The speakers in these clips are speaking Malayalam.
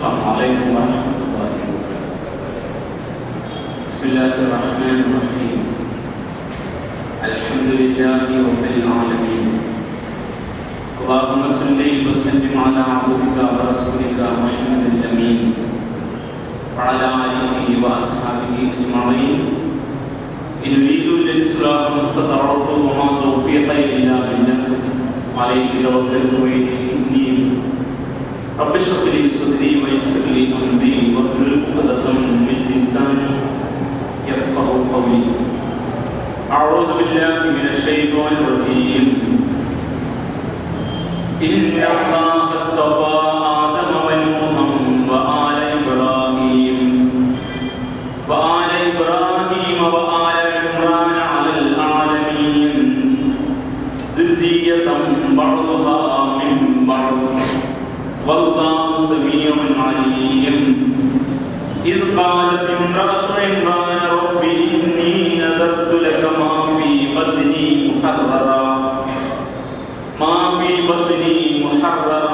السلام عليكم ورحمة الله وبركاته. بسم الله الرحمن الرحيم. الحمد لله رب العالمين. اللهم صل وسلم على عبدك ورسولك محمد الأمين وعلى آله وأصحابه أجمعين. إن أريد إلا الإصلاح ما استطعت وما توفيقي إلا بالله عليه توكلت وإليه أنيب. رب اشرح لي صدري ويسر لي أمري واحلل عقدة من لساني يفقهوا قولي. أعوذ بالله من الشيطان الرجيم. إن الله اصطفى آدم ونوحا وآل إبراهيم وآل عمران على العالمين ذرية بعضها من بعض والله سميع عليم. إذ قالت امرأة عمران رب إني نذرت لك ما في بطني محررا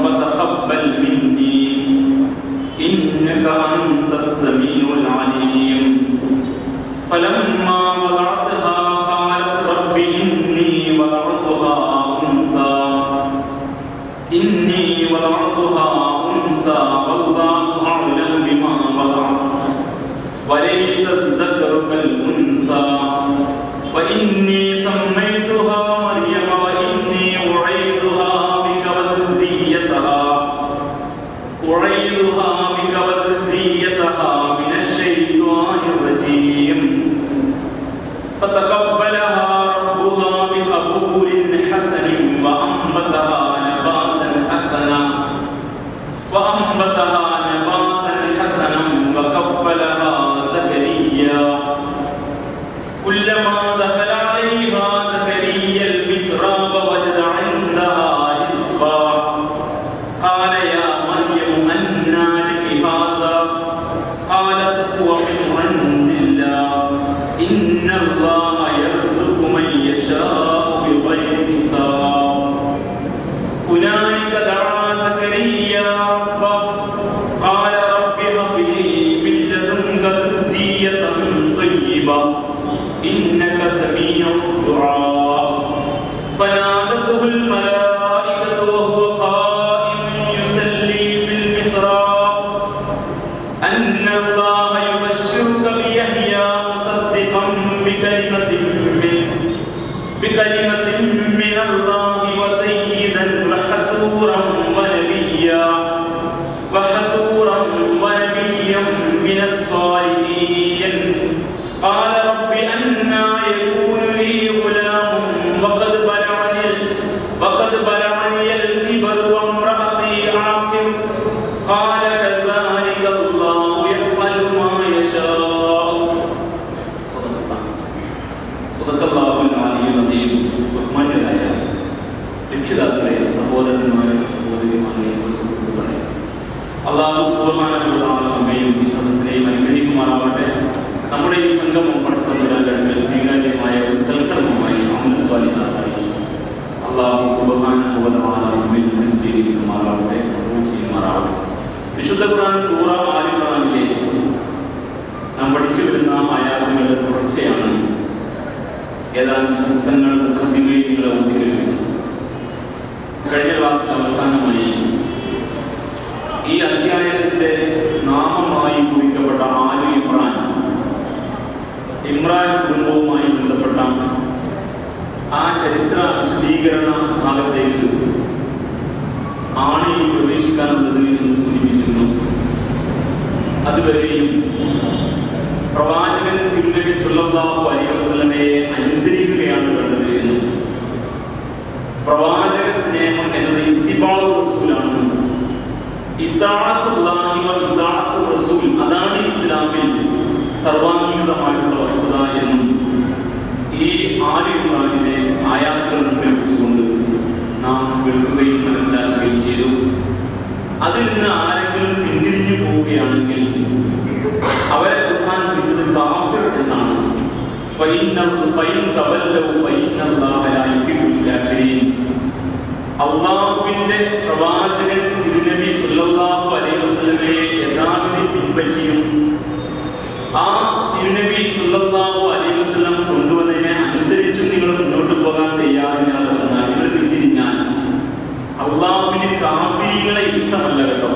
فتقبل مني إنك أنت السميع العليم. فلما وضعتها قالت رب إني وضعتها أنثى والله أعلم بما وضعت وليس الذكر كالأنثى وإني سميتها مريم وإني أعيذها بك وذريتها من الشيطان الرجيم. فتقبلها ربها بقبول حسن وأنبتها نباتا حسنا وكفلها زكريا. كلما دخل عليها زكريا المحراب وجد عندها رزقا قال يا مريم أنى لك هذا قالت هو من عند الله إن الله يرزق من يشاء بغير حساب. هنالك دعا زكريا ربه قال رب هب لي من لدنك ذرية طيبة إنك سميع الدعاء. فنادته الملائكة وهو قائم يصلي في المحراب أن الله يبشرك بيحيى مصدقا بكلمة من الله وسيدا وحسورا ونبيا من الصالحين. قال رب أنى يكون لي غلام وقد بلغني الكبر وامرأتي عاقر قال كذلك الله يفعل ما يشاء. صدق الله العلي العظيم. ബഹുമാന്യരായ രക്ഷിതാക്കളെ, സഹോദരന്മാരെ, സഹോദരിമാരെ, സുഹൃത്തുക്കളെ, അല്ലാഹു സുബ്ഹാനഹു വ തആല നമ്മയും ഈ സദസ്സിനെയും അനുഗ്രഹിക്കുമാറാവട്ടെ. നമ്മുടെ ഈ സംഗമം പഠിത്തങ്ങളുടെ സ്വീകാര്യമായ ഒരു സൽക്കർമ്മമായി അമൽ സ്വാലിഹായി അല്ലാഹു സുബ്ഹാനഹു വ തആല നമ്മിൽ സ്വീകരിക്കുമാറാവട്ടെ, ചെയ്യുമാറാവട്ടെ. വിശുദ്ധ ഖുർആൻ സൂറ ആൽ ഇംറാനിലെ നാം പഠിച്ചു വരുന്ന ആയാത്തുകളുടെ തുടർച്ചയാണ് ഏതാനും സൂക്തങ്ങൾ മുഖദ്ദിമയെ ഉദ്ധരിച്ചു. കഴിഞ്ഞ ക്ലാസ്സിൽ അവസാനമായി ഈ അധ്യായത്തിന്റെ നാമമായി കുറിക്കപ്പെട്ട ആലു ഇമ്രാൻ കുടുംബവുമായി ബന്ധപ്പെട്ട ആ ചരിത്ര വിശദീകരണ ഭാഗത്തേക്ക് ആണ് ഈ പ്രവേശിക്കാനുള്ളത് എന്ന് സൂചിപ്പിക്കുന്നു. അതുവരെയും പ്രവാചകൻ തിരുനബി സ്വല്ലല്ലാഹു അലൈഹി വസല്ലമയെ അനുസരിക്കുകയാണ് വേണ്ടത് എന്ന്, പ്രവാചക സ്നേഹം എന്നത് ഇത്തിബാഉ റസൂലാണ്, ഇത്താഅത്തുല്ലാഹി വ ഇത്താഅത്തു റസൂൽ, അതാണ് ഇസ്ലാമിൽ സർവാംഗീകൃതമായിട്ടുള്ള വസ്തുത എന്നും ഈ ആലി ഇമ്രാനിലെ ആയാത്തുകൾ മുമ്പിൽ വെച്ചുകൊണ്ട് നാം കേൾക്കുകയും മനസ്സിലാക്കുകയും ചെയ്തു. അതിൽ നിന്ന് ആരെങ്കിലും പിന്തിരിഞ്ഞു പോവുകയാണെങ്കിൽ അവരെ ഖുർആൻ വിളിച്ചത് കാഫിർ എന്നാണ്. അള്ളാഹുവിന്റെ പ്രവാചകൻ തിരുനബി സല്ലല്ലാഹു അലൈഹി വസല്ലമയെ പിൻപറ്റിയും ആ തിരുനബി സല്ലല്ലാഹു അലൈഹി വസല്ലം കൊണ്ടുവന്നതിനെ അനുസരിച്ചും നിങ്ങൾ മുന്നോട്ട് പോകാൻ തയ്യാറില്ലാതെ വന്നാൽ, നിങ്ങൾ പിന്തിരിഞ്ഞാൽ അള്ളാഹുവിന് കാഫികളെ ഇഷ്ടമല്ല കേട്ടോ.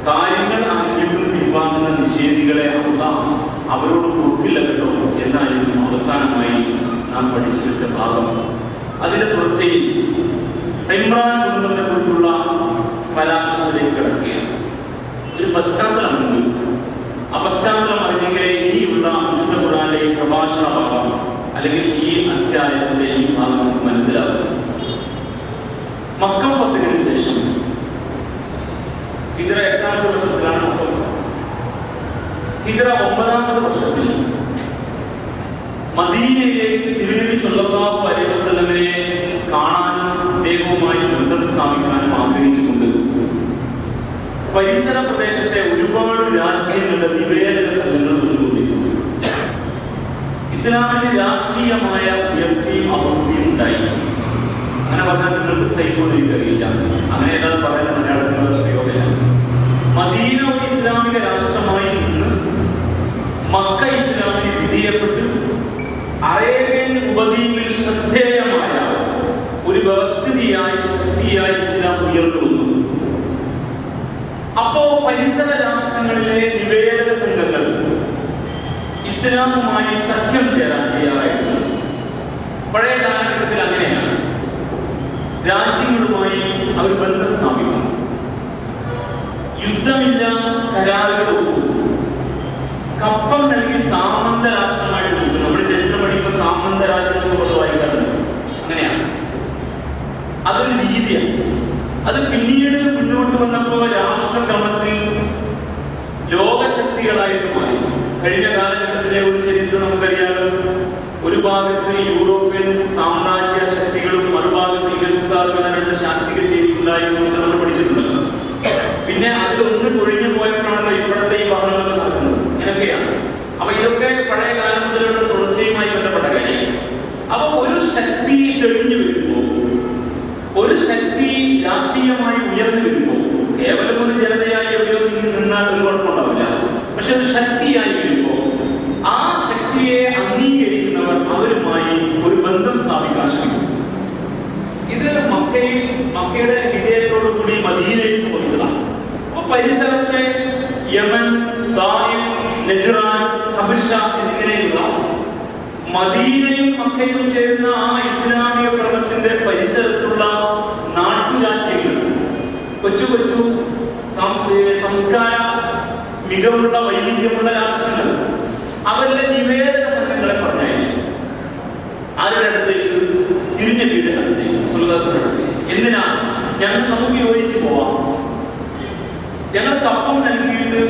കാര്യങ്ങൾ അറിഞ്ഞിട്ടും പിൻവാങ്ങുന്ന നിഷേധികളെ അള്ളാഹ് അവരോട് കൊടുക്കില്ല കേട്ടോ എന്നായിരുന്നു അവസാനമായി നാം പഠിച്ചു വെച്ച ഭാഗം. അതിന്റെ തുടർച്ചയിൽ ഇമ്രാൻ കുടുംബത്തെ കുറിച്ചുള്ള പരാമർശത്തിലേക്ക് കിടക്കുകയാണ്. ഒരു പശ്ചാത്തലമുണ്ട്. ആ പശ്ചാത്തലം അറിഞ്ഞെങ്കിലേ ഇനിയുള്ള വിശുദ്ധ ഖുർആനിലെ ഈ പ്രഭാഷണ ഭാഗം അല്ലെങ്കിൽ ഈ അധ്യായത്തിന്റെ ഈ ഭാഗം നമുക്ക് മനസ്സിലാകും. മക്ക ഫതഹിന് ശേഷം ഹിജ്റ 8ാമത്തെ വർഷത്തിലാണ് മക്ക. ഹിജ്റ 9ാമത്തെ വർഷത്തിൽ മദീനയിലേക്ക് തിരുനബി സല്ലല്ലാഹു അലൈഹി വസല്ലമയെ കാണാനും അദ്ദേഹവുമായി ബന്ധം സ്ഥാപിക്കാനും ആഗ്രഹിച്ചുകൊണ്ട് പരിസര പ്രദേശത്തെ ഒരുപാട് രാജ്യങ്ങളുടെ നിവേദന സംഘങ്ങൾ വന്നുകൊണ്ടിരുന്നു. ഇസ്ലാമിന്റെ രാഷ്ട്രീയമായ ഉയർച്ചയും അഭിവൃദ്ധിയും ഉണ്ടായി. അങ്ങനെ പറഞ്ഞാൽ നിങ്ങൾക്ക് സൈക്കോളജി അറിയില്ല, അങ്ങനെ ഏതാണ്ട് പറയാൻ മലയാളത്തിലുള്ള പ്രയോഗമില്ല. മദീന ഒരു ഇസ്ലാമിക രാഷ്ട്രമായി നിന്ന് മക്ക ഇസ്ലാമിന് വിധേയപ്പെട്ട് അറേബ്യൻ ഉപദ്വീപിൽ ശ്രദ്ധേയമായ ഒരു വ്യവസ്ഥിതിയായി ശക്തിയായി ഇസ്ലാം ഉയർന്നു വന്നു. അപ്പോ പരിസര രാഷ്ട്രങ്ങളിലെ നിവേദക സംഘങ്ങൾ ഇസ്ലാമുമായി സഖ്യം ചേരാൻ തയ്യാറായിട്ടുണ്ട്. പഴയ കാലഘട്ടത്തിൽ അങ്ങനെയാണ്. രാജ്യങ്ങളുമായി അവർ ബന്ധം സ്ഥാപിക്കും, യുദ്ധമില്ല, കരാറുകളൊന്നും, കപ്പം നൽകി സാമന്ത രാഷ്ട്രമായിട്ട് നിൽക്കും. നമ്മൾ ചരിത്രം പഠിക്കുമ്പോൾ സാമന്ത രാജ്യം കൊണ്ട് വായിക്കാറുണ്ട്. അങ്ങനെയാണ്, അതൊരു രീതിയാണ്. അത് പിന്നീട് മുന്നോട്ട് വന്നപ്പോൾ രാഷ്ട്രക്രമത്തിൽ ലോകശക്തികളായിട്ട് മാറി. കഴിഞ്ഞ കാലഘട്ടത്തിലെ ഒരു ചരിത്രം നമുക്കറിയാം. ഒരു ഭാഗത്ത് യൂറോപ്യൻ സാമ്രാജ്യ ശക്തികളും മറുഭാഗത്ത് USSR എന്ന രണ്ട് ശാക്തിക ശക്തികളുണ്ടായിരുന്നു എന്ന് നമ്മൾ പഠിച്ചിട്ടുണ്ടല്ലോ. പിന്നെ അതിലൊന്ന് കൊഴിഞ്ഞു പോയപ്പോഴാണല്ലോ ഇപ്പോഴത്തെ ഈ ഭാഗങ്ങളൊക്കെ നടക്കുന്നത്. ഇങ്ങനെയൊക്കെയാണ്. അപ്പൊ ഇതൊക്കെ പഴയ കാലം മുതലുള്ള തുടർച്ചയുമായി ബന്ധപ്പെട്ട കാര്യം. അപ്പൊ ഒരു ശക്തി തെളിഞ്ഞു വരുമ്പോ, ഒരു ശക്തി രാഷ്ട്രീയമായി ഉയർന്നു വരുമ്പോ, കേവലം ഒരു ജനതയായി എവിടെയോ നിന്നാൽ ഒരു കുഴപ്പമുണ്ടാവില്ല. പക്ഷെ ഒരു ശക്തിയായി വരുമ്പോ ആ ശക്തിയെ അംഗീകരിക്കുന്നവർ അവരുമായി ഒരു ബന്ധം സ്ഥാപിക്കാൻ ശ്രമിക്കും. ഇത് മക്കയുടെ വിജയത്തോടുകൂടി മദീനയിൽ സംഭവിച്ചതാണ്. അപ്പൊ പരിസരത്തെ യമൻ, തായിഫ്, നജ്റാൻ, ഹബശ എന്നിങ്ങനെയുള്ള മദീനയും മക്കയും ചേരുന്ന ആ ഇസ്ലാമിക ക്രമത്തിന്റെ പരിസരത്തുള്ള നാട്ടുരാജ്യങ്ങൾ, കൊച്ചു കൊച്ചു സംസ്കാര മികവുള്ള വൈവിധ്യമുള്ള രാഷ്ട്രങ്ങൾ അവരുടെ നിവേദന സംഘങ്ങളെ പറഞ്ഞയച്ചു. ആരുടെ അടുത്തേക്ക്? തിരുനബിയുടെ അടുത്തേക്ക്, സുല്ലല്ലാഹു അലൈഹി വസല്ലം. എന്തിനാ? നമുക്ക് യോജിച്ച് പോവാം, ഞങ്ങൾ കപ്പം നൽകിയിട്ട്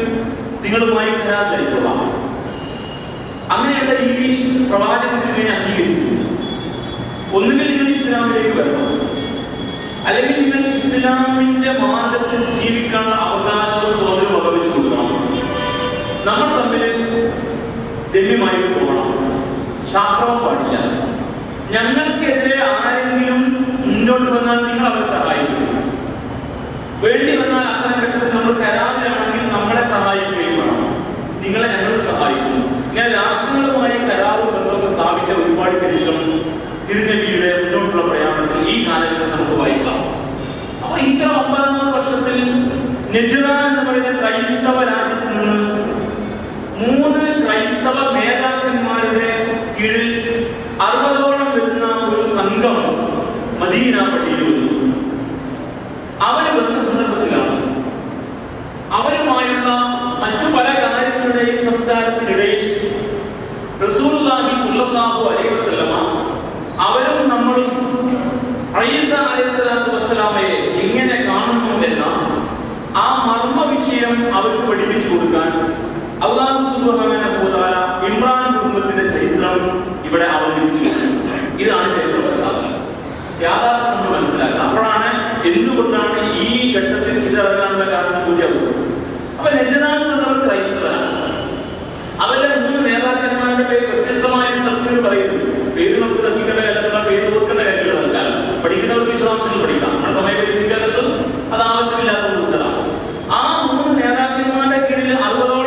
നിങ്ങളുമായി കരാർ കഴിക്കൊള്ളാം. അങ്ങനെയുള്ള രീതി പ്രവാചകൻ തിരുമേനി അംഗീകരിച്ചു. ഒന്നുകിൽ നിങ്ങൾ ഇസ്ലാമിലേക്ക് വരണം, അല്ലെങ്കിൽ നിങ്ങൾ ഇസ്ലാമിന്റെ മാർഗത്തിൽ ജീവിക്കാനുള്ള അവകാശവും സ്വാതന്ത്ര്യം വകവെച്ചു കൊടുക്കണം. നമ്മൾ തമ്മിൽ രമ്യമായിട്ട് പോകണം, ശാസ്ത്രവും പാടില്ല. ഞങ്ങൾക്കെതിരെ ആരെങ്കിലും മുന്നോട്ട് വന്നാൽ നിങ്ങൾ അവരെ സഹായിക്കും. വേണ്ടി വന്നാൽ അത്തരം ഘട്ടത്തിൽ നമ്മൾ കരാറിലാണെങ്കിൽ നമ്മളെ സഹായിക്കുകയും വേണം. നിങ്ങളെ ഞങ്ങൾ സഹായിക്കുന്നു. ഇങ്ങനെ രാഷ്ട്രങ്ങളുമായി കരാറും ബന്ധമൊക്കെ സ്ഥാപിച്ച ഒരുപാട് ചരിത്രം തിരുനബിയുടെ മുന്നോട്ടുള്ള പ്രയാണത്തിൽ ഈ കാലഘട്ടം നമുക്ക് വായിക്കാം. അപ്പൊ ഹിജ്റ 9ാമത്തെ വർഷത്തിൽ നജ്റാൻ എന്ന് പറയുന്ന ക്രൈസ്തവ രാജ്യത്ത് നിന്ന് 3 ക്രൈസ്തവ നേതാക്കന്മാരുടെ കീഴിൽ 60ഓളം വരുന്ന ഒരു സംഘം മദീന പള്ളിയിൽ വന്നു. അവര് വന്ന സന്ദർഭത്തിലാണ് അവരുമായുള്ള മറ്റു പല കാര്യങ്ങളുടെയും സംസാരത്തിനിടയിൽ റസൂലുള്ളാഹി സ്വല്ലല്ലാഹു അലൈഹി വസല്ലമ അവരും നമ്മളും ഈസ അലൈഹിസ്സലാത്തു വസ്സലാമയെ എങ്ങനെ കാണുന്നു എന്ന ആ മർമ്മ വിഷയം അവർക്ക് പഠിപ്പിച്ചു കൊടുക്കാൻ അല്ലാഹു സുബ്ഹാനഹു വ തആല ഇമ്രാൻ കുടുംബത്തിന്റെ ചരിത്രം ഇവിടെ അവതരിപ്പിച്ചു. ഇതാണ് ചരിത്ര പശ്ചാത്തലം. യാഥാർത്ഥ്യം നമ്മൾ മനസ്സിലാക്കുക. അപ്പോഴാണ് എന്തുകൊണ്ടാണ് ഈ ഘട്ടത്തിൽ ഇത് ഇറങ്ങാനുള്ള കാരണം ബോധ്യമാകുന്നത്. അപ്പൊ നജ്റാൻ എന്നവർ ക്രൈസ്തവരാണ്. അവരുടെ 3 നേതാക്കന്മാരുടെ പേര് വ്യത്യസ്തമായ തഫ്സീർ പറയുന്നു. പേര് നമുക്ക് തർക്കിക്കേണ്ട കാര്യമുള്ള, പേര് ഓർക്കേണ്ട കാര്യങ്ങൾ നൽകാൻ പഠിക്കുന്നവർക്ക് വിശദാംശങ്ങൾ പഠിക്കാം. നമ്മുടെ സമയത്ത് അത് ആവശ്യമില്ലാത്ത ഉത്തരമാണ്. ആ 3 നേതാക്കന്മാരുടെ കീഴിൽ 60ഓളം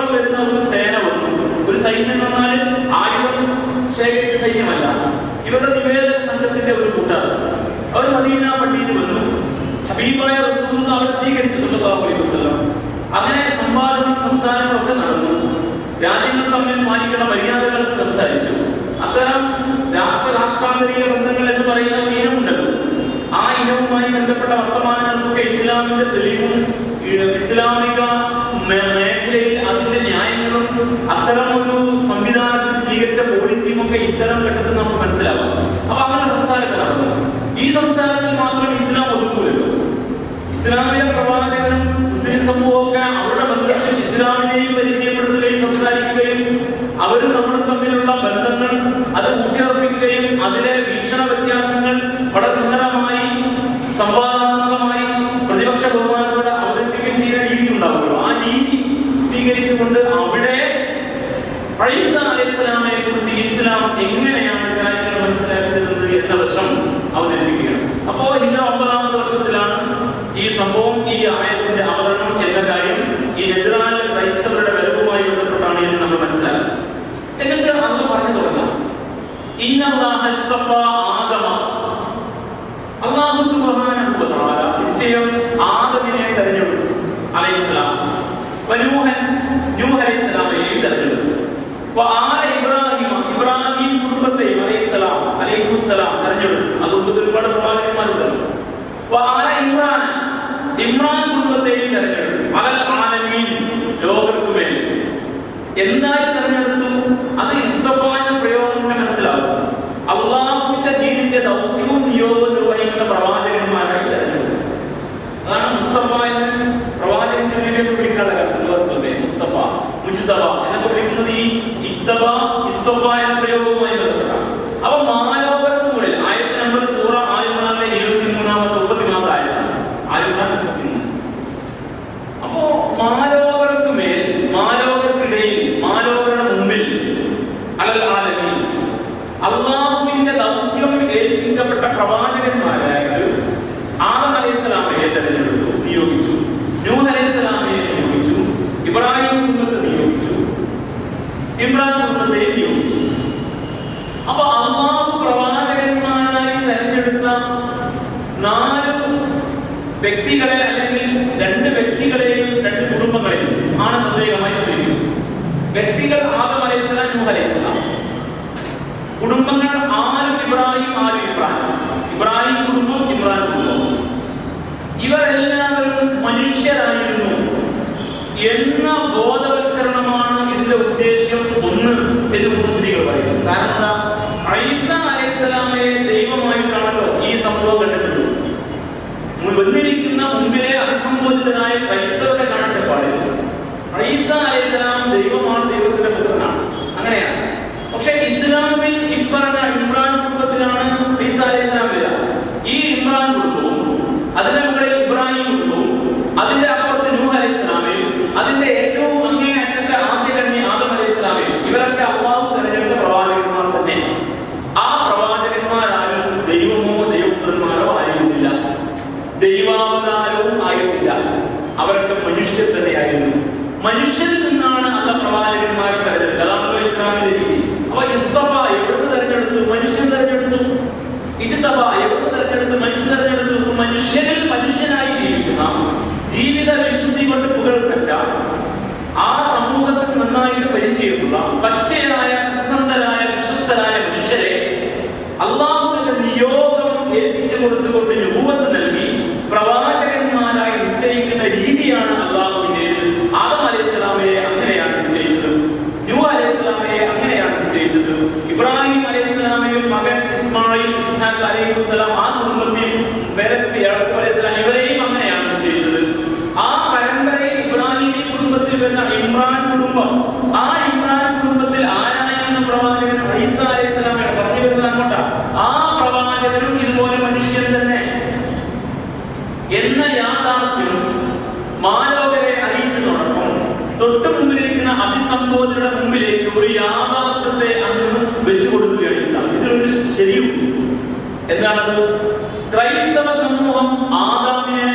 ബന്ധമായിട്ടുള്ള മര്യാദകൾ സംസാരിച്ചു. അത്തരം രാഷ്ട്രാന്തരീയ ബന്ധങ്ങൾ എന്ന് പറയുന്ന ഒരു ഇനമുണ്ടല്ലോ, ആ ഇനവുമായി ബന്ധപ്പെട്ട വർത്തമാനങ്ങൾക്കൊക്കെ ഇസ്ലാമിന്റെ തെളിവും ഇസ്ലാമിക മേഖലയിൽ അതിന്റെ ന്യായങ്ങളും അത്തരം ഒരു സംവിധാനത്തിൽ സ്വീകരിച്ച പോളിസിയും ഒക്കെ ഇത്തരം ഘട്ടത്തിൽ നമുക്ക് മനസ്സിലാവും. അപ്പൊ അങ്ങനെ സംസാരത്തിലാണ്. ഈ സംസാരത്തിൽ മാത്രം ഇസ്ലാം ഒതുക്കൂലല്ലോ. ഇസ്ലാമിലെ പ്രവാചകനും മുസ്ലിം സമൂഹമൊക്കെ അവരുടെ ബന്ധത്തിൽ ഇസ്ലാമിനെയും പരിചയപ്പെടുത്തുകയും സംസാരിക്കുകയും അവർ നമ്മൾ തമ്മിലുള്ള ബന്ധങ്ങൾ അത് ഊട്ടിയുറപ്പിക്കുകയും അതിലെ വീക്ഷണ വ്യത്യാസങ്ങൾ വളരെ സുന്ദരമായി സംവാദാത്മകമായി പ്രതിപക്ഷ ബഹുമാനത്തോടെ അവതരിപ്പിക്കുകയും ചെയ്യുന്ന രീതി ഉണ്ടാവുമല്ലോ. ആ രീതി സ്വീകരിച്ചുകൊണ്ട് അവിടെ ഈസ അലൈഹിസ്സലാമയെ കുറിച്ച് ഇസ്ലാം എങ്ങനെയാണ് കാര്യങ്ങൾ മനസ്സിലാക്കുന്നത് എന്ന വശം അവതരിപ്പിക്കുകയാണ്. അപ്പോ ഹിജ്റ 9ാമത്തെ വർഷത്തിലാണ് ഈ സംഭവം, ഈ ആയത്തിന്റെ അവതരണം എന്ന കാര്യം ഈ നജ്റാനിലെ ക്രൈസ്തവരുടെ വരവുമായി ബന്ധപ്പെട്ടാണ് എന്ന് നമ്മൾ മനസ്സിലാക്കുന്നത്. എന്നിട്ട് അന്ന് പറഞ്ഞു തുടങ്ങാം. ഇന്നല്ലാഹ ഇസ്തഫാ ആദമ, അല്ലാഹു സുബ്ഹാനഹു വ തആല നിശ്ചയം ആദമിനെ തെരഞ്ഞെടുത്തു അലൈഹിസ്സലാം, നൂഹ് അലൈഹിസ്സലാമയെ തെരഞ്ഞെടുത്തു. ഇബ്രാഹിം കുടുംബത്തെ അലൈഹിസ്സലാം തെരഞ്ഞെടുത്തു. അതുകൊണ്ട് ഒരുപാട് പ്രവാചകന്മാരുണ്ടല്ലോ. ഇമ്രാൻ കുടുംബത്തെയും തെരഞ്ഞെടുത്തു. അലൽ ആലമീൻ, ലോകർക്കുമേൽ. എന്തായി തെരഞ്ഞെടുത്തു? അത് ഇസ്തഫ എന്ന പ്രയോഗം മനസ്സിലാവും. അള്ളാഹുവിന്റെ ദീനിന്റെ ദൗത്യവും നിയോഗവും നിർവഹിക്കുന്ന പ്രവാചകന്മാരായി തെരഞ്ഞെടുത്തു. അതാണ് മുസ്തഫ എന്ന് പ്രവാചകന്റെ വിളിക്കാനുള്ള കാര്യം. മുസ്തഫ, മുജ്തബ എന്നൊക്കെ വിളിക്കുന്നത് ഈ ഇസ്തഫ എന്ന പ്രയോഗവുമായി ബന്ധപ്പെട്ടാണ്. അപ്പൊ മാലോകർക്ക് മുകളിൽ ആയത്ത് നമ്പർ സൂറ ആലിമ്രാനിലെ 23-ാമത്തെ 34-ാമത്തെ ആയത്താണ്. ആലിമ്രാൻ 33. അപ്പോ മാലോകർക്ക് മേൽ, മാലോകർക്കിടയിൽ, മാലോകരുടെ മുമ്പിൽ അലൽ ആലമീൻ അള്ളാഹുവിന്റെ ദൗത്യം ഏൽപ്പിക്കപ്പെട്ട പ്രവാചകന്മാരായിട്ട് ആദം അലൈഹിസ്സലാമയെ തെരഞ്ഞെടുത്തു, നിയോഗിച്ചു. നൂഹ് അലൈഹിസ്സലാമയെ നിയോഗിച്ചു. ഇബ്രാഹിം കുടുംബത്തെ നിയോഗിച്ചു. ഇമ്രാൻ കുടുംബത്തെ നിയോഗിച്ചു. അപ്പൊ അള്ളാഹു പ്രവാചകന്മാരായി തെരഞ്ഞെടുത്ത 4 വ്യക്തികളെ, അല്ലെങ്കിൽ 2 വ്യക്തികളെയും 2 കുടുംബങ്ങളെയും ആണ് പ്രത്യേകമായി സ്വീകരിച്ചത്. വ്യക്തികൾ ആദം അലൈഹിസ്സലാം, നൂഹ് അലൈഹിസ്സലാം. കുടുംബങ്ങൾ 6 ഇബ്രാഹിം, 6 ഇമ്രാൻ. ഇബ്രാഹിം കുടുംബം, ഇമ്രാൻ കുടുംബം. ഇവരെല്ലാവരും മനുഷ്യരായിരുന്നു എന്ന ബോധവൽക്കരണമാണ് ഇതിന്റെ ഉദ്ദേശ്യം. ഒന്ന് എന്ന് മുസ്ലിങ്ങൾ പറയുന്നത്. കാരണം എന്താ? ഈസ അലൈഹിസ്സലാമയെ ദൈവമായിട്ടാണല്ലോ ഈ സംഭവം കണ്ടിട്ടുള്ളത്. വന്നിരിക്കുന്ന മുമ്പിലെ അഭിസംബോധിതനായ ക്രൈസ്തവരുടെ കാഴ്ചപ്പാടിൽ ഈസ അലൈഹിസ്സലാം ദൈവമാണ്, ദൈവത്തിന്റെ പുത്രനാണ്, അങ്ങനെയാണ്. പക്ഷെ ഇസ്ലാമിൽ ഇപ്പറഞ്ഞ ഇമ്രാൻ കുടുംബത്തിലാണ് ഈസ അലൈഹിസ്സലാം വരിക. ഈ ഇമ്രാൻ കുടുംബവും അതിന്റെ മുകളിൽ ഇബ്രാഹിം കുടുംബവും അതിന്റെ അപ്പുറത്ത് നൂഹ് അലൈഹിസ്സലാമയും അതിന്റെ ഏറ്റവും അങ്ങേയറ്റത്തെ ആദ്യകന്യ ആദം അലൈഹിസ്സലാമയും ഇവരൊക്കെ അല്ലാഹു തെരഞ്ഞെടുത്ത പ്രവാചകന്മാർ തന്നെ. ആ പ്രവാചകന്മാരാരും ദൈവമോ ദൈവപുത്രന്മാരോ ആയിരുന്നില്ല, ദൈവാവതാരവും ആയിട്ടില്ല. അവരൊക്കെ മനുഷ്യർ തന്നെയായിരുന്നു. മനുഷ്യരിൽ നിന്നാണ് അല്ല പ്രവാചകന്മാരെ തെരഞ്ഞെടുത്തത്. അതാണ് ഇസ്ലാമിന്റെ രീതി. അപ്പൊ ഇസ്തഫ എവിടുന്ന് തെരഞ്ഞെടുത്തു? മനുഷ്യൻ തെരഞ്ഞെടുത്തു. ഇജ്തബ എവിടുന്ന് തെരഞ്ഞെടുത്തു? മനുഷ്യൻ തെരഞ്ഞെടുത്തു. മനുഷ്യനിൽ മനുഷ്യനായി ജീവിക്കുന്ന, ജീവിത വിശുദ്ധി കൊണ്ട് പുകഴ്പ്പെട്ട, ആ സമൂഹത്തിന് നന്നായിട്ട് പരിചയമുള്ള പച്ചയായ സത്യസന്ധരായ വിശ്വസ്തരായ മനുഷ്യരെ അള്ളാഹുവിന്റെ നിയോഗം ഏൽപ്പിച്ചു കൊടുത്തുകൊണ്ട് നുബുവത്ത് നൽകി പ്രവാചകന്മാരായി നിശ്ചയിക്കുന്ന രീതിയാണ് അള്ളാഹുവിന്റേത്. ആദം അലൈഹിസ്സലാമയെ അങ്ങനെയാണ് നിശ്ചയിച്ചത്. നൂഹ് അലൈഹിസ്സലാമയെ അങ്ങനെയാണ് നിശ്ചയിച്ചത്. ഇബ്രാഹിം അലൈഹിസ്സലാമയും മകൻ ഇസ്മായിൽ, ഇസ്ഹാഖ് അലൈഹിസ്സലാം, ആ കുടുംബത്തിൽ യാക്കൂബ് അലൈഹിസ്സലാം, ഇവരെയും അങ്ങനെയാണ് നിശ്ചയിച്ചത്. ആ പരമ്പരയിൽ ഇബ്രാഹിം കുടുംബത്തിൽ വരുന്ന ഇമ്രാൻ കുടുംബം, ആ ഇമ്രാൻ കുടുംബത്തിൽ ആരായിരുന്നു പ്രവാചകൻ? ഈസ അലൈഹിസ്സലാമയാണ്. പറഞ്ഞു വരുന്നത് അങ്ങോട്ടാ. ആ പ്രവാചകനും ഇതുപോലെ മനുഷ്യൻ തന്നെ എന്ന യാഥാർത്ഥ്യം മാലോകരെ അറിയിക്കുന്നതോടൊപ്പം തൊട്ടു മുമ്പിലിരിക്കുന്ന അഭിസംബോധനയുടെ മുമ്പിലേക്ക് ഒരു യാഥാർത്ഥ്യത്തെ അങ്ങ് വെച്ചു കൊടുക്കുകയാണ് ഇസ്ലാം. ഇതിലൊരു ശരിയുണ്ട്. എന്താണത്? ക്രൈസ്തവ സമൂഹം ആദാമിനെ